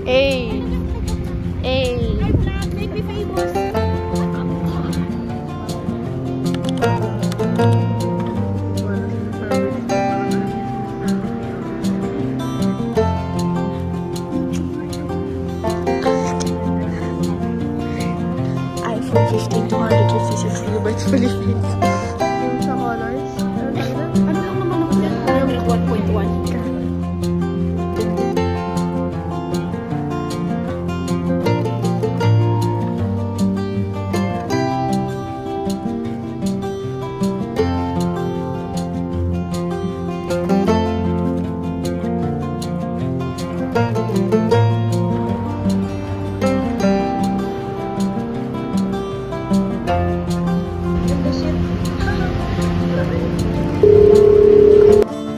Hey! Hey! Make me famous! iPhone 15 256 gigabytes Philippines. Yung sa colors. Ano lang naman ako yan? Parang 1.1 ka.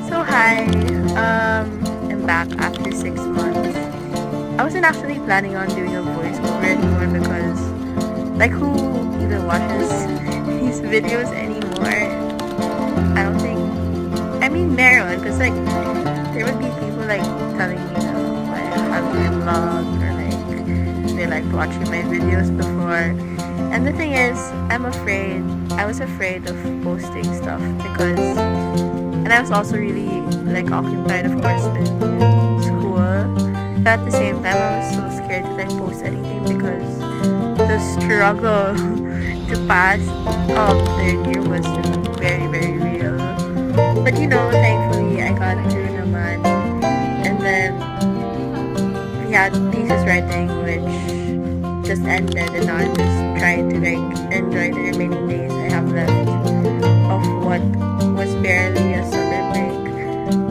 So hi, I'm back after 6 months. I wasn't actually planning on doing a voiceover anymore because, like, who even watches these videos anymore? I don't think. I mean, meron, because like there would be people like telling me that I have my vlog or like they liked watching my videos before. And the thing is, I was afraid of posting stuff because, and I was also really like occupied, of course, with school. But at the same time, I was so scared to like post anything because the struggle to pass third year was very, very real. But you know, thankfully, I got through naman. And then we had thesis writing, which just ended, and now I'm just trying to like enjoy the remaining days I have left of what was barely a summer break.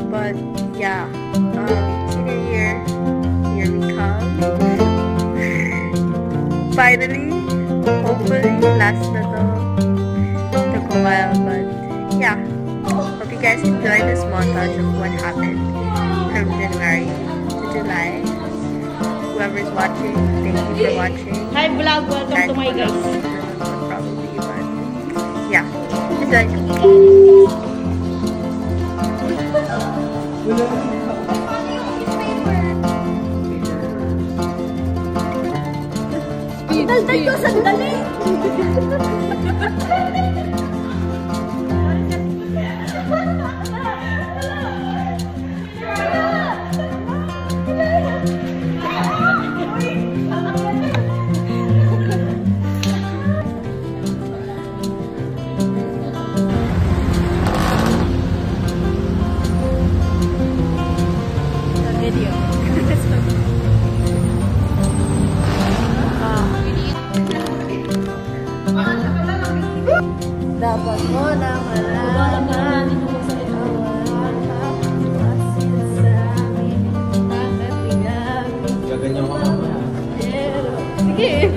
But yeah, senior year, here we come. Finally, hopefully, last na to. Took a while, but yeah. Hope you guys enjoyed this montage of what happened from January to July. Whoever's watching, thank you for watching. Hi vlog, welcome to my guys. Probably, but yeah. Enjoy. Daldal ko, sandali! Dapat mo na malaman gaganyan ka mamaya. sige.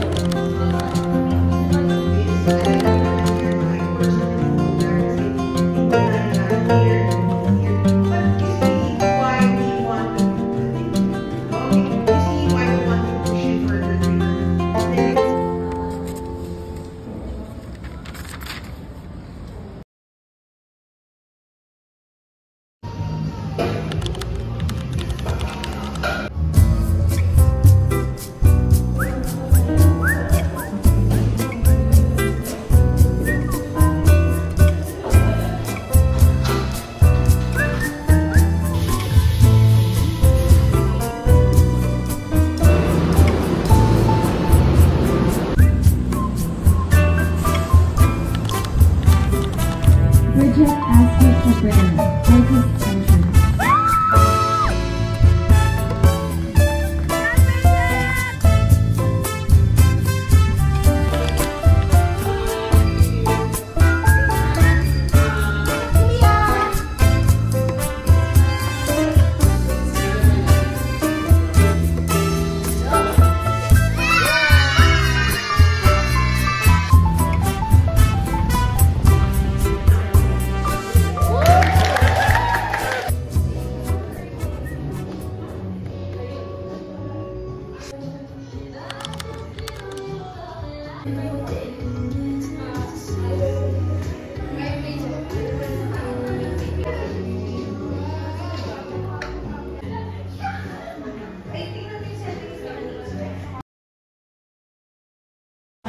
Bridget asked you for Britain. Bridget's entrance.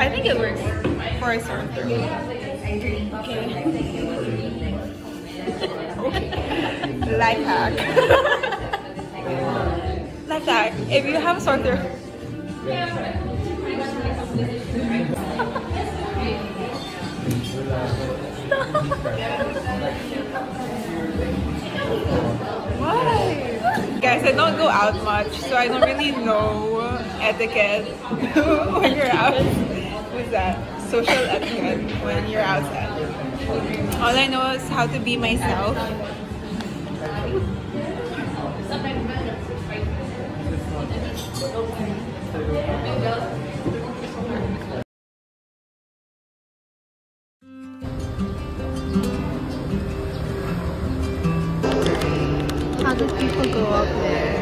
I think it works for a sore throat. Okay. Life hack. Life hack. If you have a sore throat. Why? Guys, I don't go out much, so I don't really know etiquette when you're out. What's that? Social etiquette when you're outside. All I know is how to be myself. How do people go up there?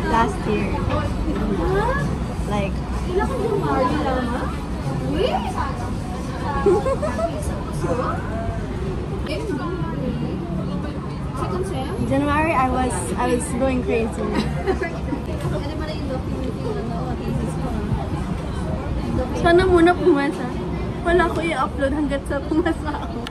Last year. Like, January I was going crazy. Sana muna pumasa. Wala ko i-upload hanggat sa pumasa ako.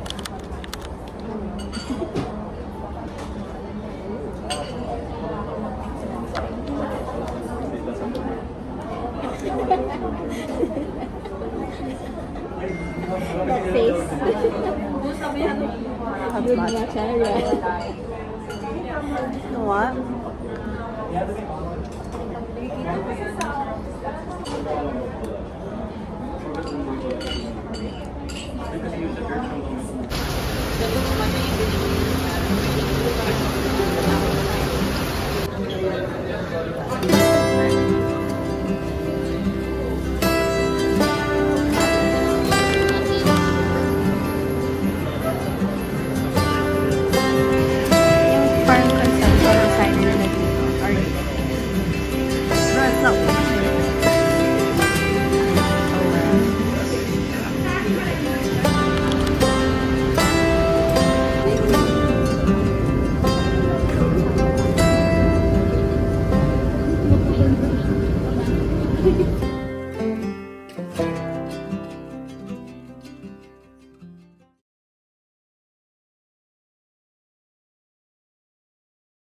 That face. What? Thank you.